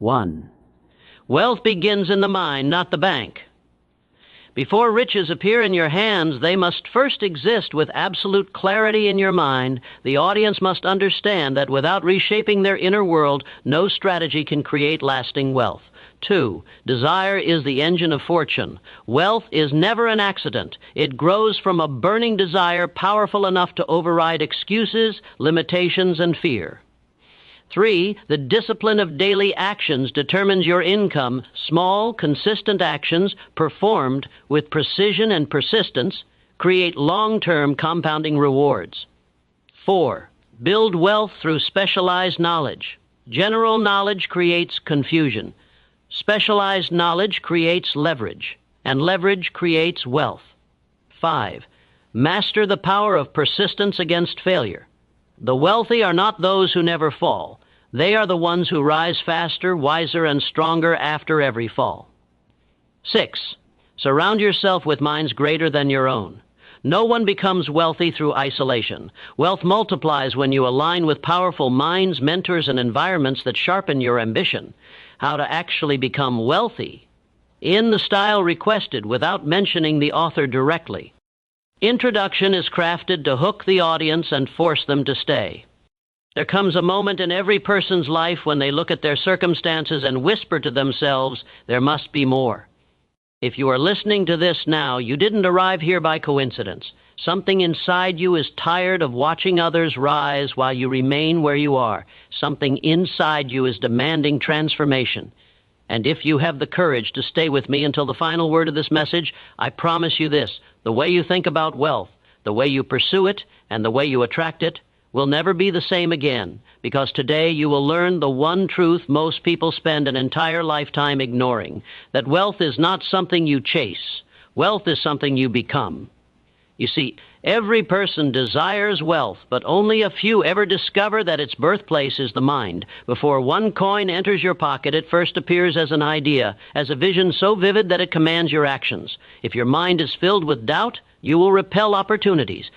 1. Wealth begins in the mind, not the bank. Before riches appear in your hands, they must first exist with absolute clarity in your mind. The audience must understand that without reshaping their inner world, no strategy can create lasting wealth. 2. Desire is the engine of fortune. Wealth is never an accident. It grows from a burning desire powerful enough to override excuses, limitations, and fear. 3. The discipline of daily actions determines your income. Small, consistent actions performed with precision and persistence create long-term compounding rewards. 4. Build wealth through specialized knowledge. General knowledge creates confusion. Specialized knowledge creates leverage, and leverage creates wealth. 5. Master the power of persistence against failure. The wealthy are not those who never fall. They are the ones who rise faster, wiser, and stronger after every fall. 6. Surround yourself with minds greater than your own. No one becomes wealthy through isolation. Wealth multiplies when you align with powerful minds, mentors, and environments that sharpen your ambition. How to actually become wealthy? In the style requested, without mentioning the author directly. Introduction is crafted to hook the audience and force them to stay. There comes a moment in every person's life when they look at their circumstances and whisper to themselves, there must be more. If you are listening to this now, you didn't arrive here by coincidence. Something inside you is tired of watching others rise while you remain where you are. Something inside you is demanding transformation. And if you have the courage to stay with me until the final word of this message, I promise you this: the way you think about wealth, the way you pursue it, and the way you attract it will never be the same again, because today you will learn the one truth most people spend an entire lifetime ignoring, that wealth is not something you chase. Wealth is something you become. You see, every person desires wealth, but only a few ever discover that its birthplace is the mind. Before one coin enters your pocket, it first appears as an idea, as a vision so vivid that it commands your actions. If your mind is filled with doubt, you will repel opportunities.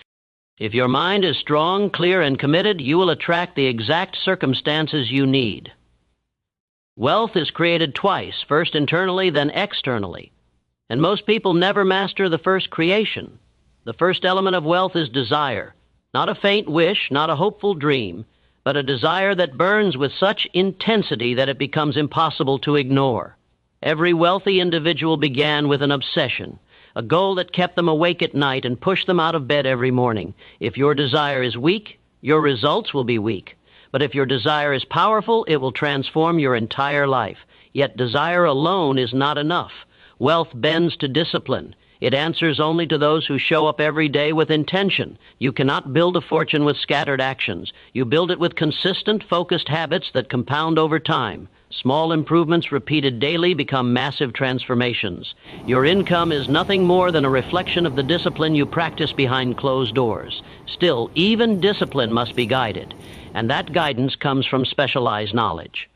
If your mind is strong, clear, and committed, you will attract the exact circumstances you need. Wealth is created twice, first internally, then externally. And most people never master the first creation. The first element of wealth is desire, not a faint wish, not a hopeful dream, but a desire that burns with such intensity that it becomes impossible to ignore. Every wealthy individual began with an obsession, a goal that kept them awake at night and pushed them out of bed every morning. If your desire is weak, your results will be weak. But if your desire is powerful, it will transform your entire life. Yet desire alone is not enough. Wealth bends to discipline. It answers only to those who show up every day with intention. You cannot build a fortune with scattered actions. You build it with consistent, focused habits that compound over time. Small improvements repeated daily become massive transformations. Your income is nothing more than a reflection of the discipline you practice behind closed doors. Still, even discipline must be guided, and that guidance comes from specialized knowledge.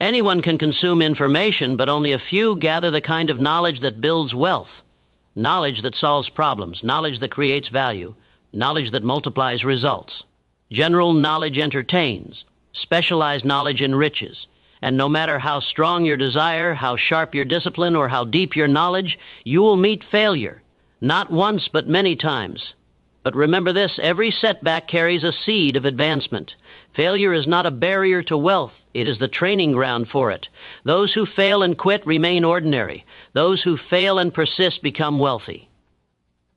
Anyone can consume information, but only a few gather the kind of knowledge that builds wealth. Knowledge that solves problems, knowledge that creates value, knowledge that multiplies results. General knowledge entertains, specialized knowledge enriches. And no matter how strong your desire, how sharp your discipline, or how deep your knowledge, you will meet failure. Not once, but many times. But remember this: every setback carries a seed of advancement. Failure is not a barrier to wealth. It is the training ground for it. Those who fail and quit remain ordinary. Those who fail and persist become wealthy.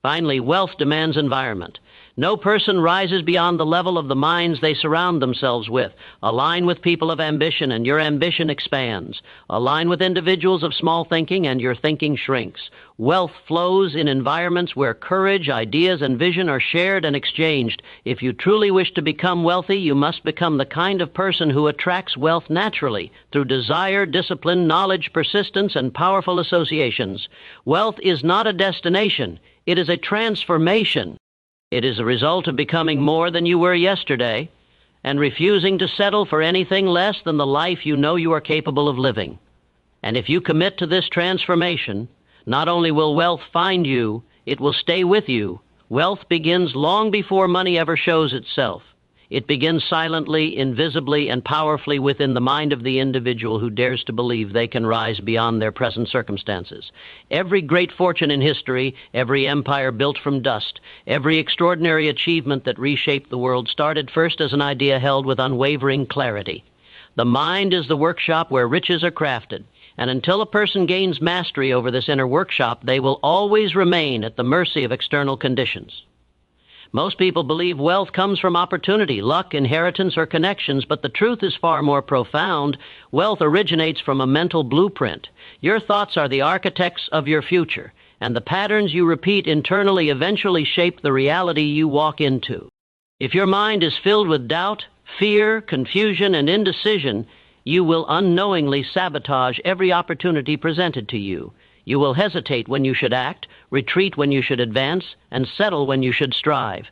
Finally, wealth demands environment. No person rises beyond the level of the minds they surround themselves with. Align with people of ambition, and your ambition expands. Align with individuals of small thinking, and your thinking shrinks. Wealth flows in environments where courage, ideas, and vision are shared and exchanged. If you truly wish to become wealthy, you must become the kind of person who attracts wealth naturally, through desire, discipline, knowledge, persistence, and powerful associations. Wealth is not a destination. It is a transformation. It is a result of becoming more than you were yesterday and refusing to settle for anything less than the life you know you are capable of living. And if you commit to this transformation, not only will wealth find you, it will stay with you. Wealth begins long before money ever shows itself. It begins silently, invisibly, and powerfully within the mind of the individual who dares to believe they can rise beyond their present circumstances. Every great fortune in history, every empire built from dust, every extraordinary achievement that reshaped the world started first as an idea held with unwavering clarity. The mind is the workshop where riches are crafted, and until a person gains mastery over this inner workshop, they will always remain at the mercy of external conditions. Most people believe wealth comes from opportunity, luck, inheritance, or connections, but the truth is far more profound. Wealth originates from a mental blueprint. Your thoughts are the architects of your future, and the patterns you repeat internally eventually shape the reality you walk into. If your mind is filled with doubt, fear, confusion, and indecision, you will unknowingly sabotage every opportunity presented to you. You will hesitate when you should act, retreat when you should advance, and settle when you should strive.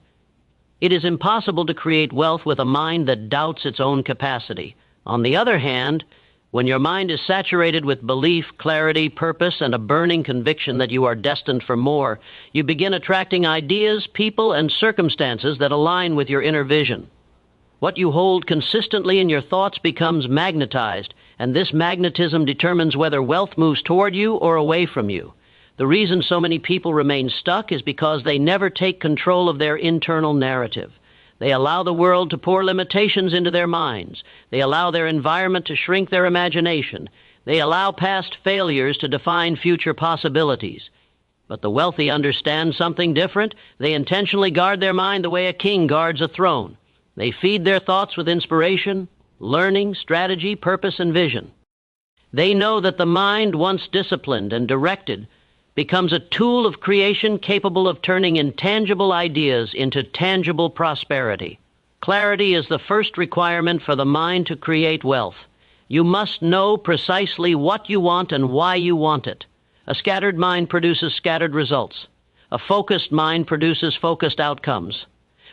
It is impossible to create wealth with a mind that doubts its own capacity. On the other hand, when your mind is saturated with belief, clarity, purpose, and a burning conviction that you are destined for more, you begin attracting ideas, people, and circumstances that align with your inner vision. What you hold consistently in your thoughts becomes magnetized, and this magnetism determines whether wealth moves toward you or away from you. The reason so many people remain stuck is because they never take control of their internal narrative. They allow the world to pour limitations into their minds. They allow their environment to shrink their imagination. They allow past failures to define future possibilities. But the wealthy understand something different. They intentionally guard their mind the way a king guards a throne. They feed their thoughts with inspiration, learning, strategy, purpose, and vision. They know that the mind, once disciplined and directed, becomes a tool of creation capable of turning intangible ideas into tangible prosperity. Clarity is the first requirement for the mind to create wealth. You must know precisely what you want and why you want it. A scattered mind produces scattered results. A focused mind produces focused outcomes.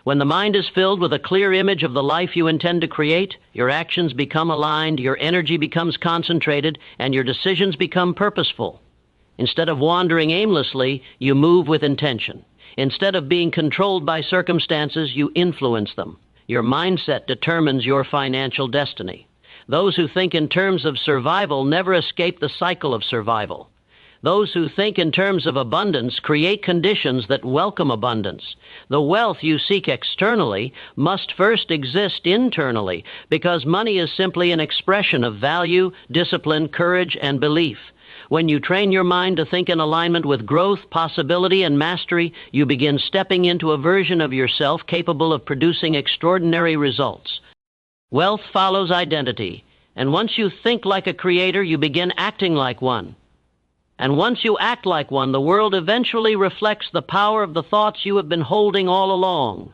When the mind is filled with a clear image of the life you intend to create, your actions become aligned, your energy becomes concentrated, and your decisions become purposeful. Instead of wandering aimlessly, you move with intention. Instead of being controlled by circumstances, you influence them. Your mindset determines your financial destiny. Those who think in terms of survival never escape the cycle of survival. Those who think in terms of abundance create conditions that welcome abundance. The wealth you seek externally must first exist internally, because money is simply an expression of value, discipline, courage, and belief. When you train your mind to think in alignment with growth, possibility, and mastery, you begin stepping into a version of yourself capable of producing extraordinary results. Wealth follows identity, and once you think like a creator, you begin acting like one. And once you act like one, the world eventually reflects the power of the thoughts you have been holding all along.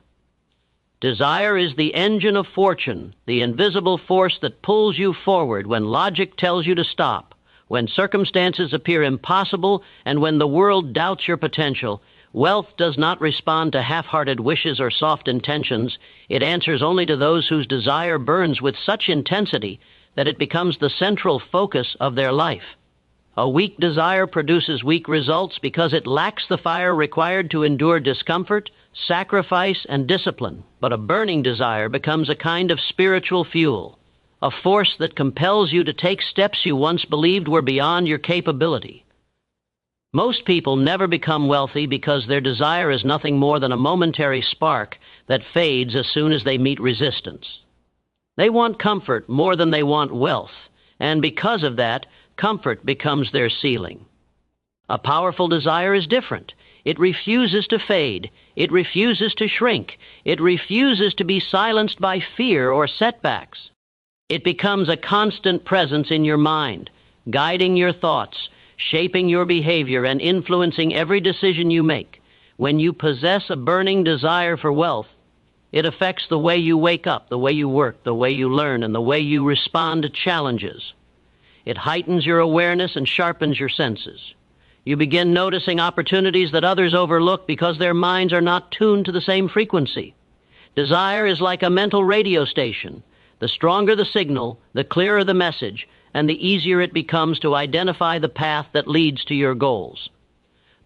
Desire is the engine of fortune, the invisible force that pulls you forward when logic tells you to stop, when circumstances appear impossible, and when the world doubts your potential. Wealth does not respond to half-hearted wishes or soft intentions. It answers only to those whose desire burns with such intensity that it becomes the central focus of their life. A weak desire produces weak results because it lacks the fire required to endure discomfort, sacrifice, and discipline. But a burning desire becomes a kind of spiritual fuel, a force that compels you to take steps you once believed were beyond your capability. Most people never become wealthy because their desire is nothing more than a momentary spark that fades as soon as they meet resistance. They want comfort more than they want wealth, and because of that, comfort becomes their ceiling. A powerful desire is different. It refuses to fade. It refuses to shrink. It refuses to be silenced by fear or setbacks. It becomes a constant presence in your mind, guiding your thoughts, shaping your behavior, and influencing every decision you make. When you possess a burning desire for wealth, it affects the way you wake up, the way you work, the way you learn, and the way you respond to challenges. It heightens your awareness and sharpens your senses. You begin noticing opportunities that others overlook because their minds are not tuned to the same frequency. Desire is like a mental radio station. The stronger the signal, the clearer the message, and the easier it becomes to identify the path that leads to your goals.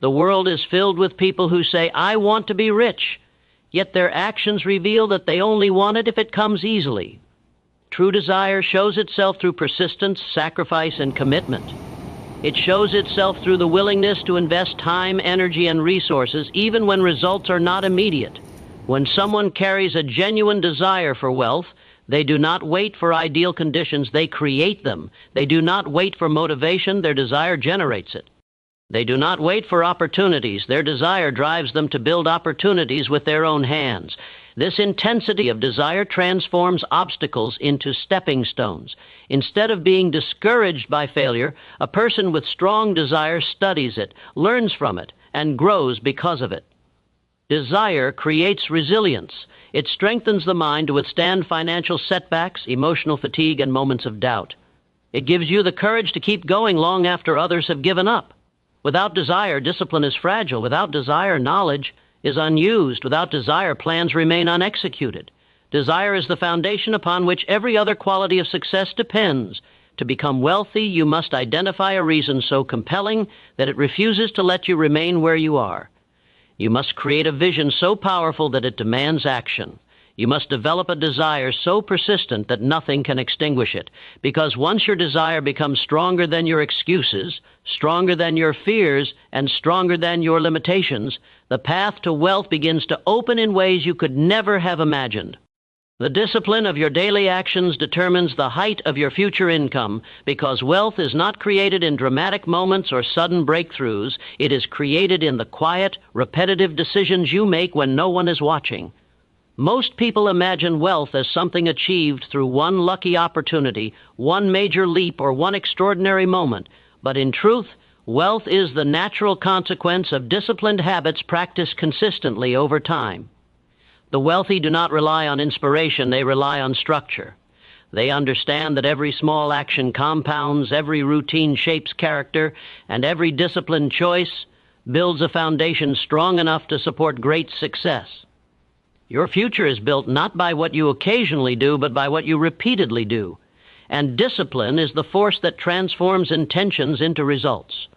The world is filled with people who say, "I want to be rich," yet their actions reveal that they only want it if it comes easily. True desire shows itself through persistence, sacrifice, and commitment. It shows itself through the willingness to invest time, energy, and resources even when results are not immediate. When someone carries a genuine desire for wealth, they do not wait for ideal conditions, they create them. They do not wait for motivation, their desire generates it. They do not wait for opportunities, their desire drives them to build opportunities with their own hands. This intensity of desire transforms obstacles into stepping stones. Instead of being discouraged by failure, a person with strong desire studies it, learns from it, and grows because of it. Desire creates resilience. It strengthens the mind to withstand financial setbacks, emotional fatigue, and moments of doubt. It gives you the courage to keep going long after others have given up. Without desire, discipline is fragile. Without desire, knowledge is unused. Without desire, plans remain unexecuted. Desire is the foundation upon which every other quality of success depends. To become wealthy, you must identify a reason so compelling that it refuses to let you remain where you are. You must create a vision so powerful that it demands action. You must develop a desire so persistent that nothing can extinguish it. Because once your desire becomes stronger than your excuses, stronger than your fears, and stronger than your limitations, the path to wealth begins to open in ways you could never have imagined. The discipline of your daily actions determines the height of your future income, because wealth is not created in dramatic moments or sudden breakthroughs. It is created in the quiet, repetitive decisions you make when no one is watching. Most people imagine wealth as something achieved through one lucky opportunity, one major leap, or one extraordinary moment. But in truth, wealth is the natural consequence of disciplined habits practiced consistently over time. The wealthy do not rely on inspiration, they rely on structure. They understand that every small action compounds, every routine shapes character, and every disciplined choice builds a foundation strong enough to support great success. Your future is built not by what you occasionally do, but by what you repeatedly do. And discipline is the force that transforms intentions into results.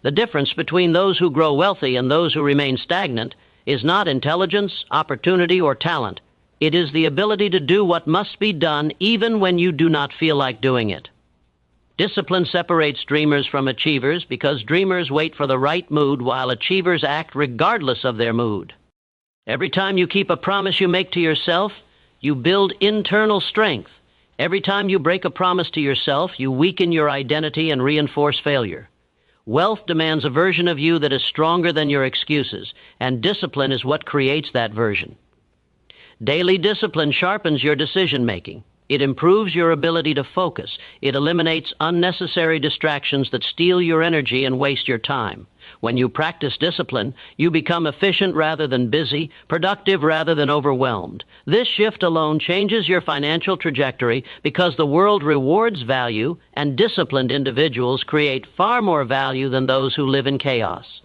The difference between those who grow wealthy and those who remain stagnant is not intelligence, opportunity, or talent. It is the ability to do what must be done even when you do not feel like doing it. Discipline separates dreamers from achievers because dreamers wait for the right mood while achievers act regardless of their mood. Every time you keep a promise you make to yourself, you build internal strength. Every time you break a promise to yourself, you weaken your identity and reinforce failure. Wealth demands a version of you that is stronger than your excuses, and discipline is what creates that version. Daily discipline sharpens your decision-making. It improves your ability to focus. It eliminates unnecessary distractions that steal your energy and waste your time. When you practice discipline, you become efficient rather than busy, productive rather than overwhelmed. This shift alone changes your financial trajectory because the world rewards value, and disciplined individuals create far more value than those who live in chaos.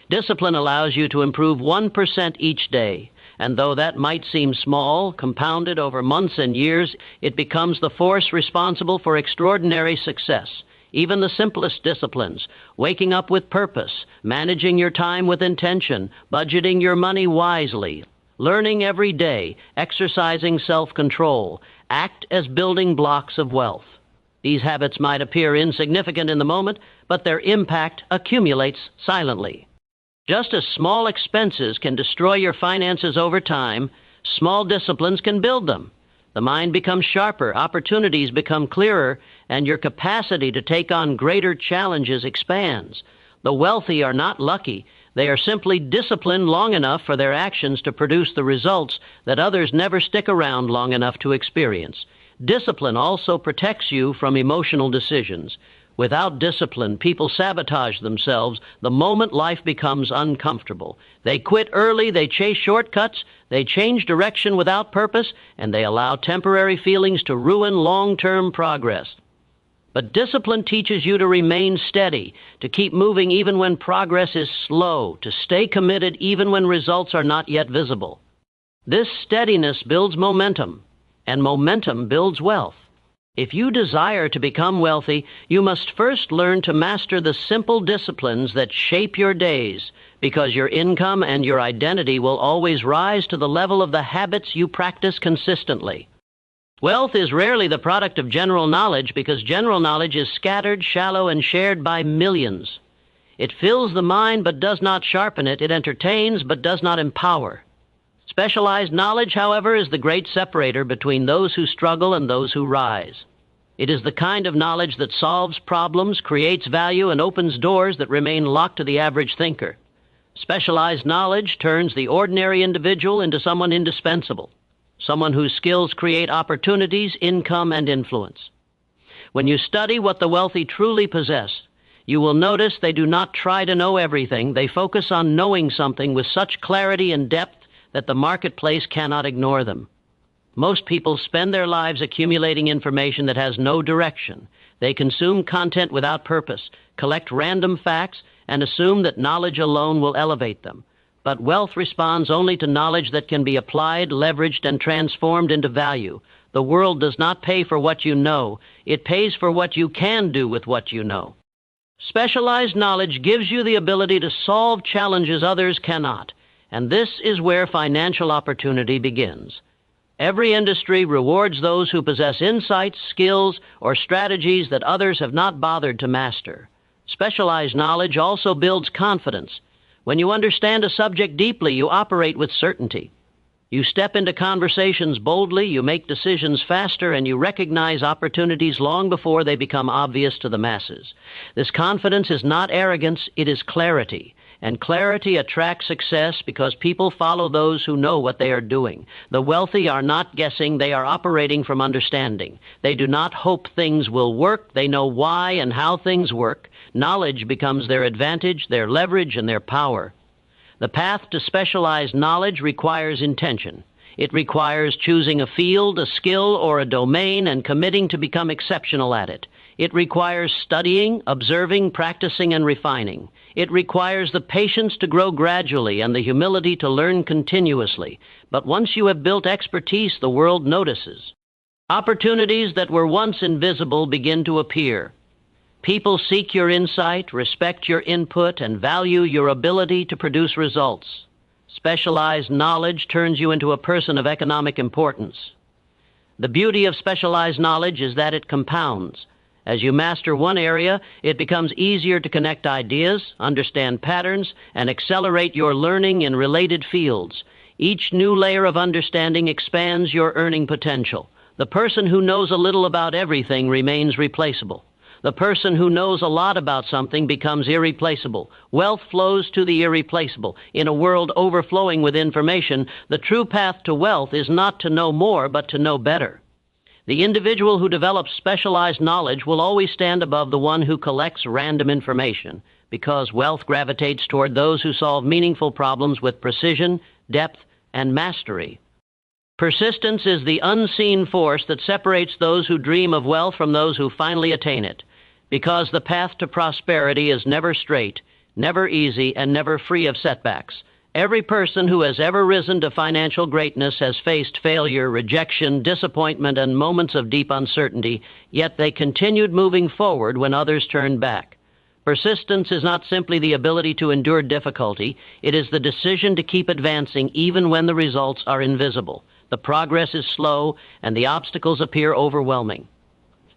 Discipline allows you to improve 1% each day. And though that might seem small, compounded over months and years, it becomes the force responsible for extraordinary success. Even the simplest disciplines, waking up with purpose, managing your time with intention, budgeting your money wisely, learning every day, exercising self-control, act as building blocks of wealth. These habits might appear insignificant in the moment, but their impact accumulates silently. Just as small expenses can destroy your finances over time, small disciplines can build them. The mind becomes sharper, opportunities become clearer, and your capacity to take on greater challenges expands. The wealthy are not lucky. They are simply disciplined long enough for their actions to produce the results that others never stick around long enough to experience. Discipline also protects you from emotional decisions. Without discipline, people sabotage themselves the moment life becomes uncomfortable. They quit early, they chase shortcuts, they change direction without purpose, and they allow temporary feelings to ruin long-term progress. But discipline teaches you to remain steady, to keep moving even when progress is slow, to stay committed even when results are not yet visible. This steadiness builds momentum, and momentum builds wealth. If you desire to become wealthy, you must first learn to master the simple disciplines that shape your days, because your income and your identity will always rise to the level of the habits you practice consistently. Wealth is rarely the product of general knowledge because general knowledge is scattered, shallow, and shared by millions. It fills the mind but does not sharpen it. It entertains but does not empower. Specialized knowledge, however, is the great separator between those who struggle and those who rise. It is the kind of knowledge that solves problems, creates value, and opens doors that remain locked to the average thinker. Specialized knowledge turns the ordinary individual into someone indispensable, someone whose skills create opportunities, income, and influence. When you study what the wealthy truly possess, you will notice they do not try to know everything. They focus on knowing something with such clarity and depth that the marketplace cannot ignore them. Most people spend their lives accumulating information that has no direction. They consume content without purpose, collect random facts, and assume that knowledge alone will elevate them. But wealth responds only to knowledge that can be applied, leveraged, and transformed into value. The world does not pay for what you know. It pays for what you can do with what you know. Specialized knowledge gives you the ability to solve challenges others cannot. And this is where financial opportunity begins. Every industry rewards those who possess insights, skills, or strategies that others have not bothered to master. Specialized knowledge also builds confidence. When you understand a subject deeply, you operate with certainty. You step into conversations boldly, you make decisions faster, and you recognize opportunities long before they become obvious to the masses. This confidence is not arrogance, it is clarity. And clarity attracts success because people follow those who know what they are doing. The wealthy are not guessing, they are operating from understanding. They do not hope things will work, they know why and how things work. Knowledge becomes their advantage, their leverage, and their power. The path to specialized knowledge requires intention. It requires choosing a field, a skill, or a domain and committing to become exceptional at it. It requires studying, observing, practicing, and refining. It requires the patience to grow gradually and the humility to learn continuously. But once you have built expertise, the world notices. Opportunities that were once invisible begin to appear. People seek your insight, respect your input, and value your ability to produce results. Specialized knowledge turns you into a person of economic importance. The beauty of specialized knowledge is that it compounds. As you master one area, it becomes easier to connect ideas, understand patterns, and accelerate your learning in related fields. Each new layer of understanding expands your earning potential. The person who knows a little about everything remains replaceable. The person who knows a lot about something becomes irreplaceable. Wealth flows to the irreplaceable. In a world overflowing with information, the true path to wealth is not to know more, but to know better. The individual who develops specialized knowledge will always stand above the one who collects random information, because wealth gravitates toward those who solve meaningful problems with precision, depth, and mastery. Persistence is the unseen force that separates those who dream of wealth from those who finally attain it, because the path to prosperity is never straight, never easy, and never free of setbacks. Every person who has ever risen to financial greatness has faced failure, rejection, disappointment, and moments of deep uncertainty, yet they continued moving forward when others turned back. Persistence is not simply the ability to endure difficulty, it is the decision to keep advancing even when the results are invisible. The progress is slow, and the obstacles appear overwhelming.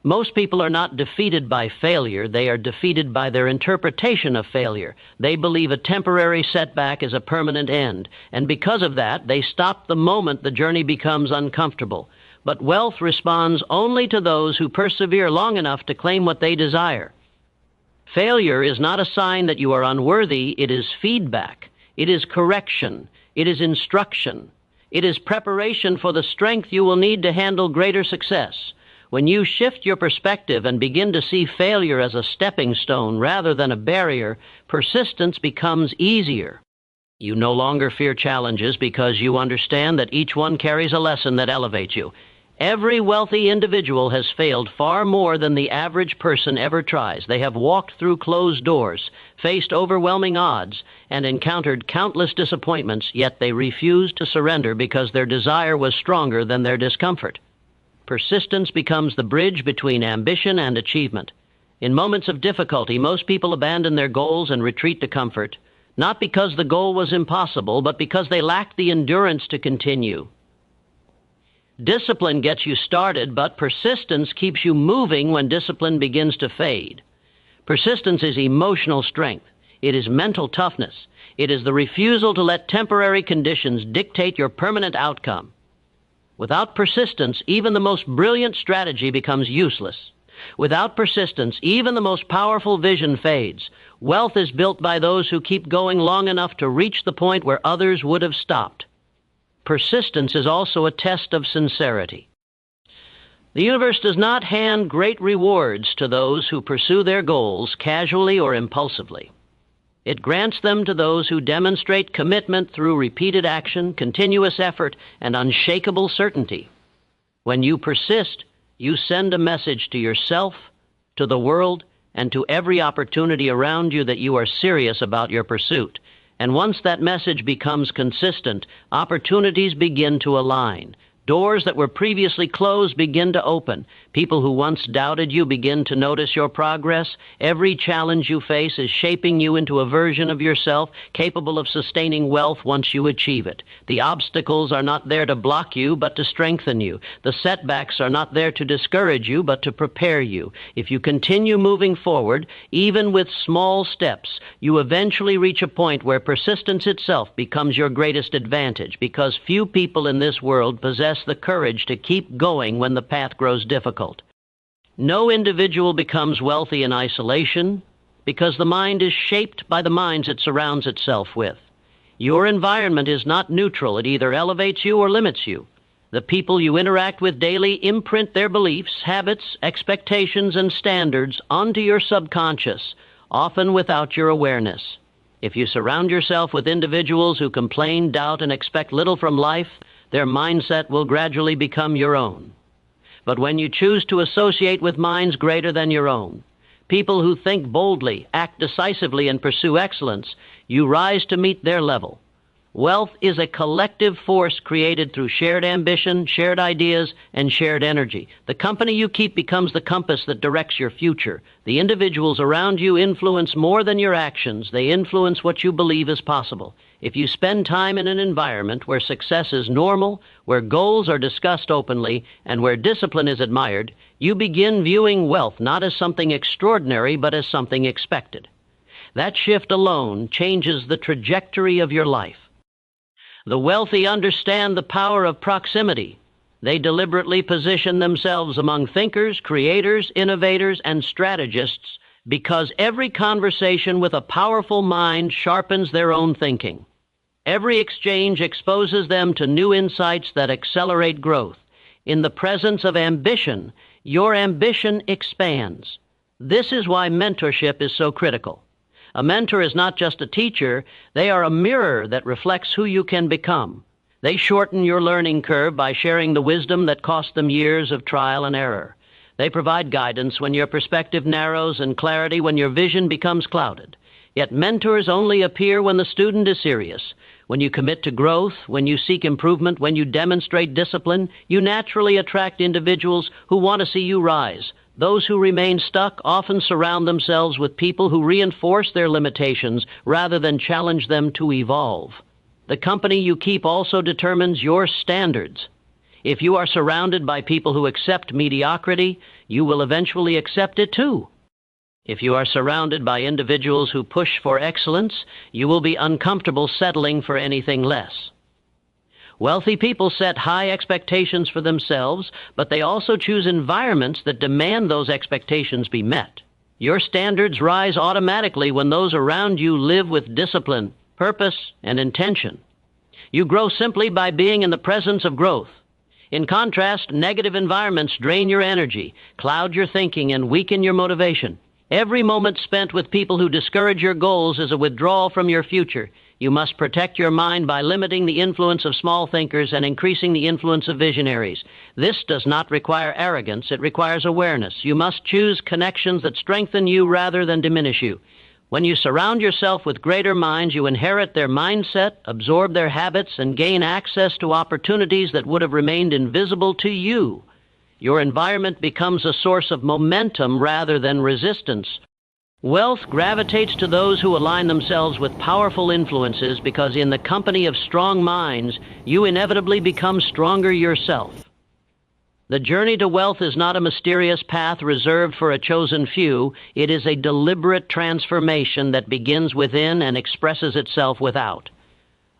Most people are not defeated by failure, they are defeated by their interpretation of failure. They believe a temporary setback is a permanent end, and because of that, they stop the moment the journey becomes uncomfortable. But wealth responds only to those who persevere long enough to claim what they desire. Failure is not a sign that you are unworthy, it is feedback. It is correction. It is instruction. It is preparation for the strength you will need to handle greater success. When you shift your perspective and begin to see failure as a stepping stone rather than a barrier, persistence becomes easier. You no longer fear challenges because you understand that each one carries a lesson that elevates you. Every wealthy individual has failed far more than the average person ever tries. They have walked through closed doors, faced overwhelming odds, and encountered countless disappointments, yet they refused to surrender because their desire was stronger than their discomfort. Persistence becomes the bridge between ambition and achievement. In moments of difficulty, most people abandon their goals and retreat to comfort, not because the goal was impossible, but because they lacked the endurance to continue. Discipline gets you started, but persistence keeps you moving when discipline begins to fade. Persistence is emotional strength. It is mental toughness. It is the refusal to let temporary conditions dictate your permanent outcome. Without persistence, even the most brilliant strategy becomes useless. Without persistence, even the most powerful vision fades. Wealth is built by those who keep going long enough to reach the point where others would have stopped. Persistence is also a test of sincerity. The universe does not hand great rewards to those who pursue their goals casually or impulsively. It grants them to those who demonstrate commitment through repeated action, continuous effort, and unshakable certainty. When you persist, you send a message to yourself, to the world, and to every opportunity around you that you are serious about your pursuit. And once that message becomes consistent, opportunities begin to align. Doors that were previously closed begin to open. People who once doubted you begin to notice your progress. Every challenge you face is shaping you into a version of yourself capable of sustaining wealth once you achieve it. The obstacles are not there to block you, but to strengthen you. The setbacks are not there to discourage you, but to prepare you. If you continue moving forward, even with small steps, you eventually reach a point where persistence itself becomes your greatest advantage, because few people in this world possess the courage to keep going when the path grows difficult. No individual becomes wealthy in isolation, because the mind is shaped by the minds it surrounds itself with. Your environment is not neutral. It either elevates you or limits you. The people you interact with daily imprint their beliefs, habits, expectations, and standards onto your subconscious, often without your awareness. If you surround yourself with individuals who complain, doubt, and expect little from life, their mindset will gradually become your own. But when you choose to associate with minds greater than your own, people who think boldly, act decisively, and pursue excellence, you rise to meet their level. Wealth is a collective force created through shared ambition, shared ideas, and shared energy. The company you keep becomes the compass that directs your future. The individuals around you influence more than your actions. They influence what you believe is possible. If you spend time in an environment where success is normal, where goals are discussed openly, and where discipline is admired, you begin viewing wealth not as something extraordinary, but as something expected. That shift alone changes the trajectory of your life. The wealthy understand the power of proximity. They deliberately position themselves among thinkers, creators, innovators, and strategists because every conversation with a powerful mind sharpens their own thinking. Every exchange exposes them to new insights that accelerate growth. In the presence of ambition, your ambition expands. This is why mentorship is so critical. A mentor is not just a teacher. They are a mirror that reflects who you can become. They shorten your learning curve by sharing the wisdom that cost them years of trial and error. They provide guidance when your perspective narrows and clarity when your vision becomes clouded. Yet mentors only appear when the student is serious. When you commit to growth, when you seek improvement, when you demonstrate discipline, you naturally attract individuals who want to see you rise. Those who remain stuck often surround themselves with people who reinforce their limitations rather than challenge them to evolve. The company you keep also determines your standards. If you are surrounded by people who accept mediocrity, you will eventually accept it too. If you are surrounded by individuals who push for excellence, you will be uncomfortable settling for anything less. Wealthy people set high expectations for themselves, but they also choose environments that demand those expectations be met. Your standards rise automatically when those around you live with discipline, purpose, and intention. You grow simply by being in the presence of growth. In contrast, negative environments drain your energy, cloud your thinking, and weaken your motivation. Every moment spent with people who discourage your goals is a withdrawal from your future. You must protect your mind by limiting the influence of small thinkers and increasing the influence of visionaries. This does not require arrogance. It requires awareness. You must choose connections that strengthen you rather than diminish you. When you surround yourself with greater minds, you inherit their mindset, absorb their habits, and gain access to opportunities that would have remained invisible to you. Your environment becomes a source of momentum rather than resistance. Wealth gravitates to those who align themselves with powerful influences because in the company of strong minds, you inevitably become stronger yourself. The journey to wealth is not a mysterious path reserved for a chosen few. It is a deliberate transformation that begins within and expresses itself without.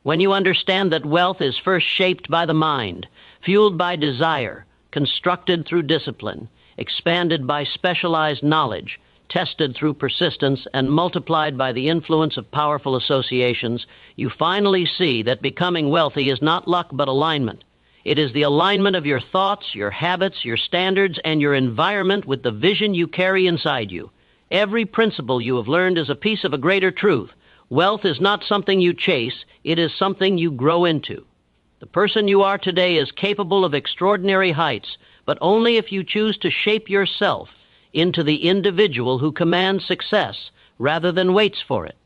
When you understand that wealth is first shaped by the mind, fueled by desire, constructed through discipline, expanded by specialized knowledge, tested through persistence, and multiplied by the influence of powerful associations, you finally see that becoming wealthy is not luck but alignment. It is the alignment of your thoughts, your habits, your standards, and your environment with the vision you carry inside you. Every principle you have learned is a piece of a greater truth. Wealth is not something you chase, it is something you grow into. The person you are today is capable of extraordinary heights, but only if you choose to shape yourself into the individual who commands success rather than waits for it.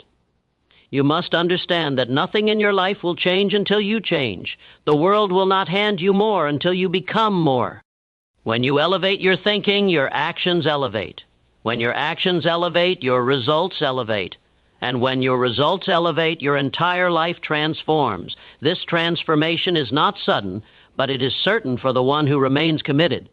You must understand that nothing in your life will change until you change. The world will not hand you more until you become more. When you elevate your thinking, your actions elevate. When your actions elevate, your results elevate. And when your results elevate, your entire life transforms. This transformation is not sudden, but it is certain for the one who remains committed.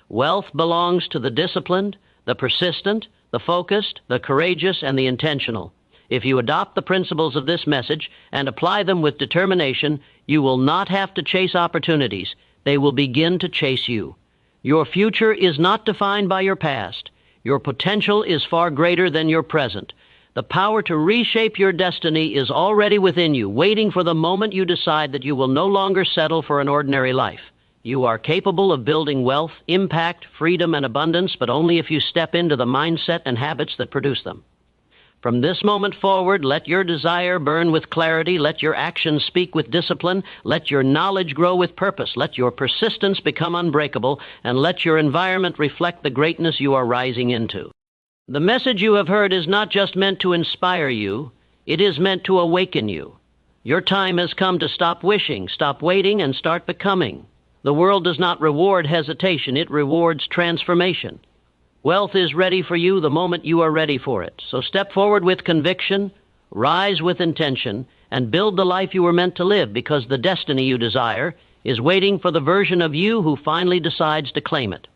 Wealth belongs to the disciplined, the persistent, the focused, the courageous, and the intentional. If you adopt the principles of this message and apply them with determination, you will not have to chase opportunities. They will begin to chase you. Your future is not defined by your past. Your potential is far greater than your present. The power to reshape your destiny is already within you, waiting for the moment you decide that you will no longer settle for an ordinary life. You are capable of building wealth, impact, freedom, and abundance, but only if you step into the mindset and habits that produce them. From this moment forward, let your desire burn with clarity, let your actions speak with discipline, let your knowledge grow with purpose, let your persistence become unbreakable, and let your environment reflect the greatness you are rising into. The message you have heard is not just meant to inspire you, it is meant to awaken you. Your time has come to stop wishing, stop waiting, and start becoming. The world does not reward hesitation, it rewards transformation. Wealth is ready for you the moment you are ready for it. So step forward with conviction, rise with intention, and build the life you were meant to live, because the destiny you desire is waiting for the version of you who finally decides to claim it.